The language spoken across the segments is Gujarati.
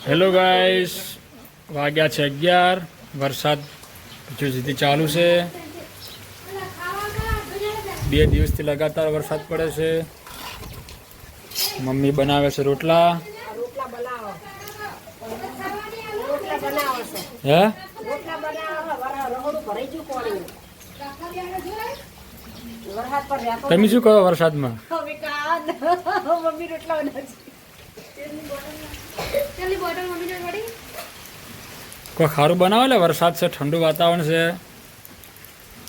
હેલો ગાઈસ, વાગ્યા છે 11. વરસાદ હજુ સુધી ચાલુ છે. 2 દિવસથી લગાતાર વરસાદ પડે છે. મમ્મી બનાવે છે રોટલા. હે તમે શું કહો વરસાદમાં? કોઈ ખારું બનાવે લે, વરસાદ છે, ઠંડુ વાતાવરણ છે.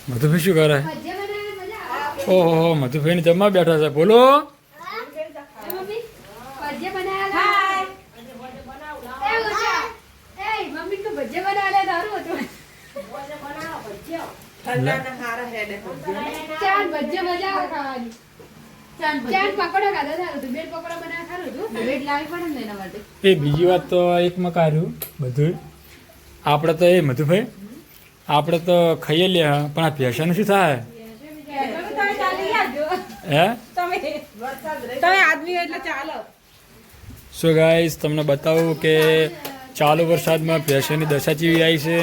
મધુભાઈ શું કરે? ઓહો, મધુભાઈ ને જમવા બેઠા છે. બોલો. એ બીજી વાત તો એકમાં કાઢ્યું બધું. આપણે તો એ મધુભાઈ આપણે તો ખાઈએ લે, પણ આ ભેંસાનું શું થાય? હે સો ગાઈસ, તમને બતાવું કે ચાલુ વરસાદમાં ભેંસોની દશા જેવી આવી છે.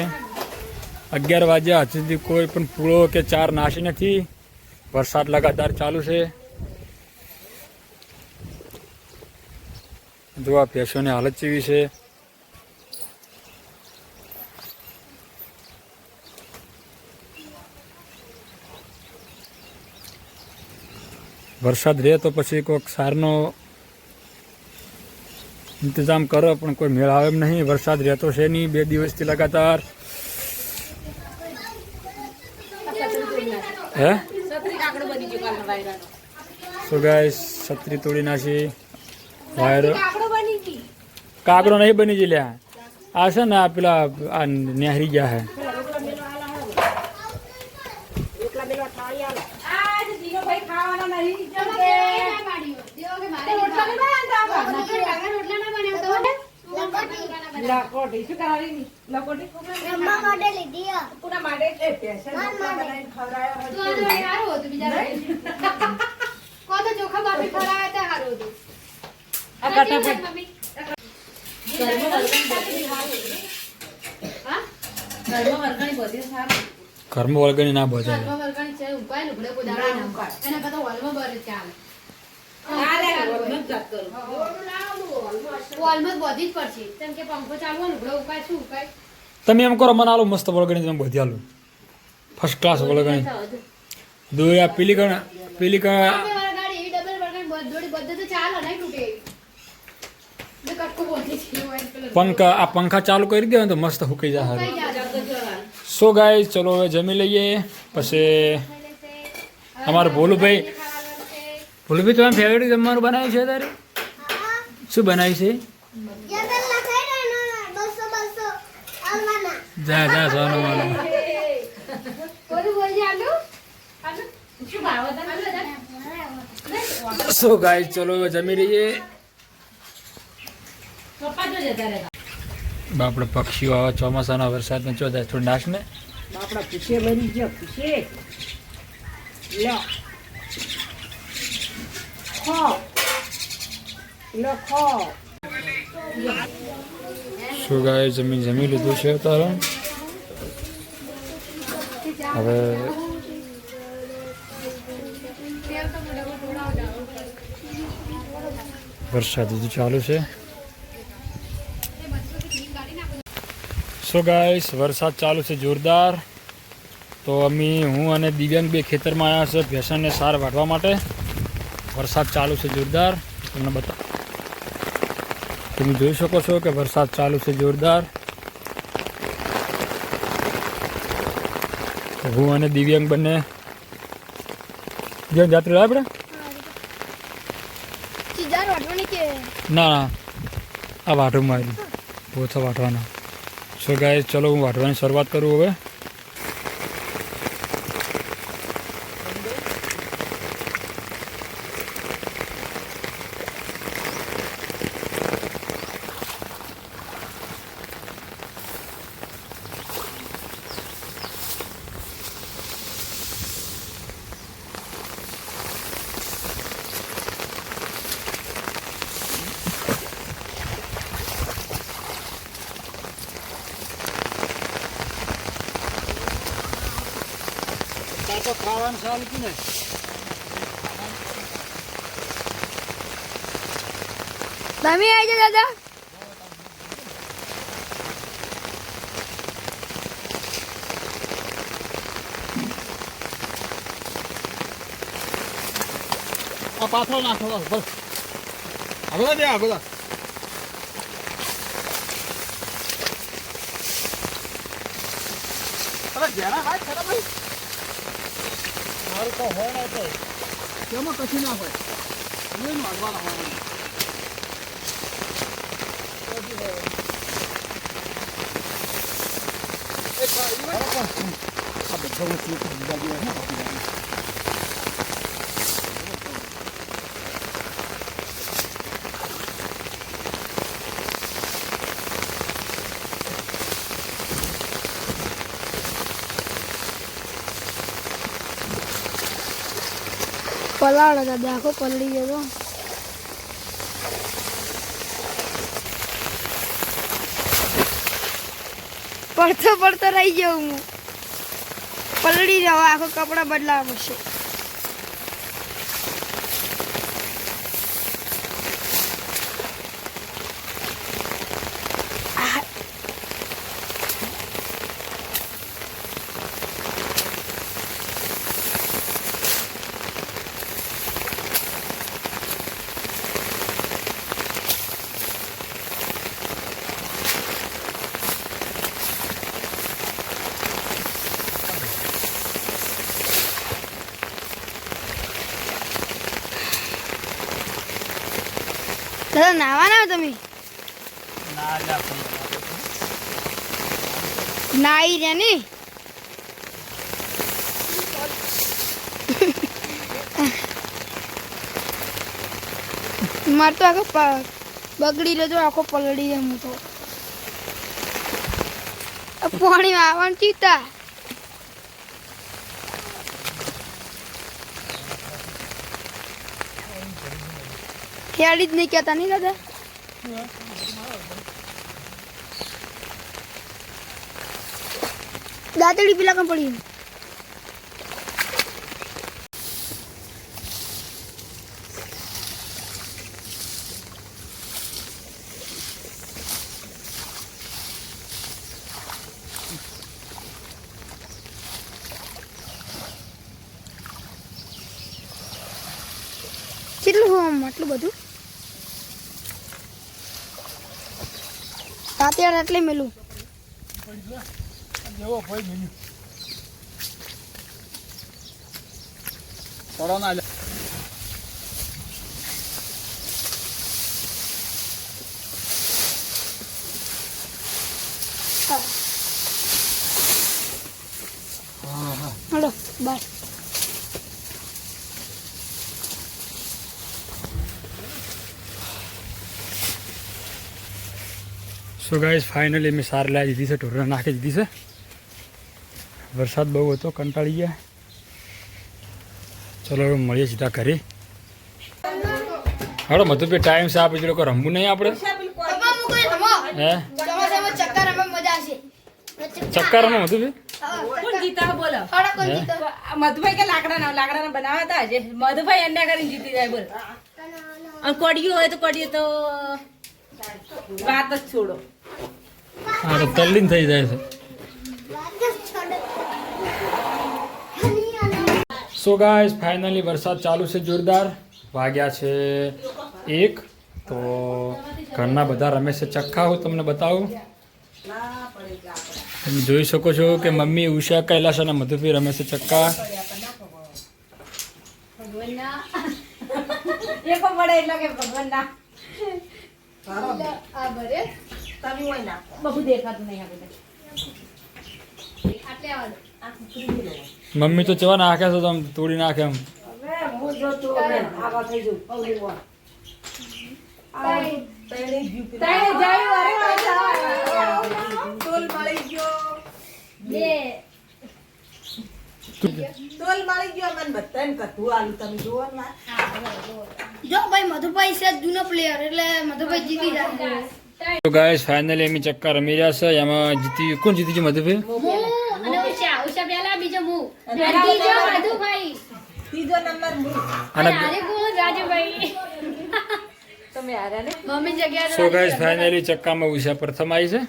11 વાગ્યા હજુ સુધી કોઈ પણ પૂળો કે ચાર નાશી નથી. વરસાદ લગાતાર ચાલુ છે. જો આ ભેંસોની હાલત જેવી છે. વરસાદ રહે તો પછી કોઈક સારનો ઇંતજામ કરો, પણ કોઈ મેળ આવે એમ નહીં. વરસાદ રહેતો છે નહીં 2 દિવસથી લગાતાર. હે સો ગાઈસ, છત્રી તોડી નાખી. વાયરો કાગડો નહીં બની જ લ્યા. આ છે ને, આ પેલા આ નેહરી ગયા હે. ઘરમાં વળગણી ના બધે તમે એમ કરો, મને આલો મસ્ત વળગણી, તમે બધી આલો ફર્સ્ટ ક્લાસ વળગણી. દોયા પેલી પંખા ચાલુ કરી દે તો મસ્ત હુકાઈ જાય. સો ગાઈસ, ચલો હવે જમી લઈએ. પછી અમારું ભોલુભાઈ તમારું ફેવરેટ જમવાનું બનાવ્યું છે તારે? શું બનાવ્યું છે? જા સોનું. સો ગાઈસ, ચલો હવે જમી લઈએ. બાપડે પક્ષીઓ આવે ચોમાસાના વરસાદમાં ચોદાય થોડી નાશ ને બાપડા પૂછે મરી ગયો. પૂછે શું ગાય જમી લીધું છે તારે? હવે વરસાદ હજુ ચાલુ છે. સો ગાઈસ, વરસાદ ચાલુ છે જોરદાર. તો હું અને દિવ્યાંગ બે ખેતરમાં આવ્યા છે ભેંસોને સાર વાઢવા માટે. વરસાદ ચાલુ છે જોરદાર. તમને તમે જોઈ શકો છો કે વરસાદ ચાલુ છે જોરદાર. હું અને દિવ્યાંગ બંને જાત્રી આપણે ના આ વાઢવામાં આવેલું ઓછા વાઢવાના. સો ગાઈસ, ચલો હું વાઢવાની શરૂઆત કરું હવે. તો ખાવાનું ચાલુ કે ને તમે આવી જાઓ દાદા. આ પાથરો નાખો બસ આગળ દે આગળ અરે જેના હાથ ખરાબ ભાઈ મારું તો હોય ના તો કેમાં કશું ના હોય હું મારવાના હોય પલાળો દાદા, આખો પલળી ગયો. પડતો પડતો રહી ગયો હું. પલળી જાવ, આખો કપડા બદલાવા પડશે. દાદા નાવાના તમે? નાઈ રહ્યા ને? મારે તો આખો બગડી રહ્યો, આખો પલળી જાય. હું તો પાણી આવવાનું ચીતા. ખેડી જ નહીં કહેતા નહીં દાદા? દાંતડી પેલા કામ પડી. કેટલું હોય આટલું બધું? તાત્યાર એટલે મેલું જેવો ભાઈ મિલ્યું corona hello bye. So guys finally મેં સાર લાવી દીધી છે, ઢોરણ નાખી દીધી છે. વરસાદ બહુ હતો, કંટાળી ગયા. ચલો હવે મળીએ સીધા ઘરે. હાલો મધુભાઈ ટાઈમ છે, આપણે લોકો રમવું નહીં આપણે. હે ચક્કર રમો મધુભાઈ? કોણ જીતા બોલો? મધુભાઈ કે લાકડાના બનાવ્યા હતા આજે. મધુભાઈ અંડા કરીને જીતી જાય બોલ. અને કોડિયું હોય તો કોડિયું તો વાત જ છોડો. હા તો તલ્લીન થઈ જાય છે. સો ગાઈસ ફાઇનલી વરસાદ ચાલુ છે જોરદાર. વાગ્યા છે 1. તો ઘરના બધા રમે છે ચક્કા. હું તમને બતાવું. તમે જોઈ શકો છો કે મમ્મી ઉષા કૈલાશ અને મધુભાઈ રમે છે ચક્કા. મમ્મી તો ચેવા નાખે છે, તો આમ તોડી નાખે એમ. જો ભાઈ મધુભાઈ છે જૂનો પ્લેયર, એટલે મધુભાઈ જીતી જાય. તો ગાઈસ ફાઇનલી અમે ચક્કા રમી રહ્યા છે. એમાં કોણ જીતી ગયું? મધુભાઈ. ત્રીજો નંબર હું. અને તમે હાર્યા ને? સો ગાઈસ ફાઇનલી ચક્કામાં ઉષા પ્રથમ આવી છે,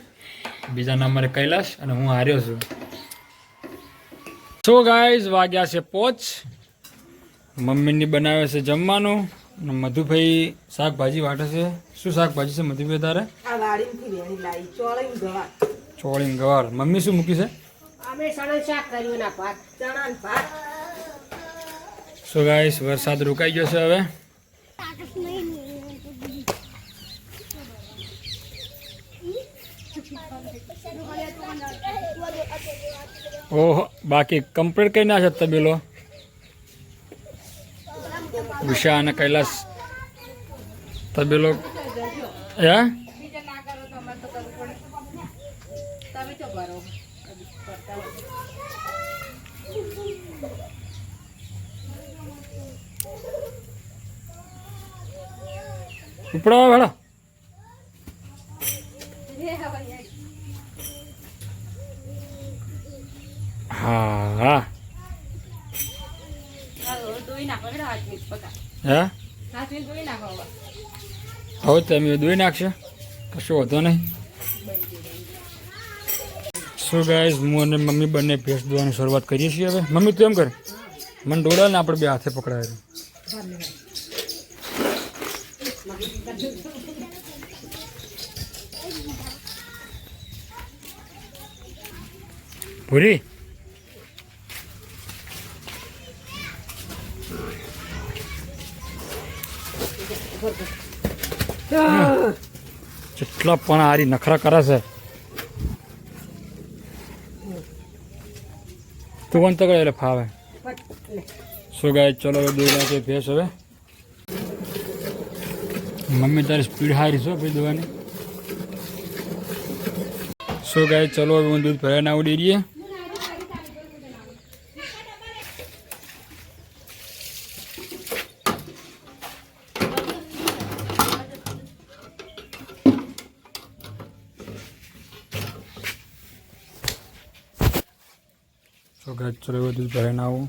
બીજા નંબરે કૈલાશ અને હું હાર્યો છું. સો ગાઈસ વાગ્યા છે 5. મમ્મીની બનાવે છે જમવાનું અને મધુભાઈ શાકભાજી વાટે છે. શું શાકભાજી છે મધુભાઈ તારે? આ વાડીમાંથી વેણી લાવી, ચોળીને ગવાર. ચોળી ગવાર. મમ્મી શું મૂકી છે? અમે સણન શાક કર્યું ના ભાત, ચણા ને ભાત. સો ગાઈસ વરસાદ રોકાઈ ગયો છે હવે. ઓહો બાકી કમ્પ્લીટ કઈ ના છે તબેલો. ઉષા અને કૈલાશ તબેલો હે બીજા ના કરો તો અમારે તો કરવું પડે. તમે તો કરો. કરતા હોય. ઉપડો ભેડો. હા હા ધોઈ નાખો એટલે હાથ મિક્સ પકા. હે હાથ મિક્સ ધોઈ નાખો હવે. હવે તમે દોઈ નાખશે કશું વાંધો નહીં. શું ગાઈસ હું અને મમ્મી બંને ભેંસ દોવાની શરૂઆત કરીએ છીએ હવે. મમ્મી તું એમ કરે મને દોડાવે ને આપણે બે હાથે પકડાય. પૂરી જેટલા પણ હારી નખરા કરે છે તું કોણ તો કરે એટલે ફાવે. શું ગાય ચલો હવે દોઈ નાખે ભેંસ હવે. મમ્મી તારી સ્પીડ હારી છો ભાઈ દોવાની. શું ગાય ચલો હવે હું દૂધ ભરાય ના ઉડી રહીએ. So guys, ચલો હવે દૂધ ભરાઈને આવું.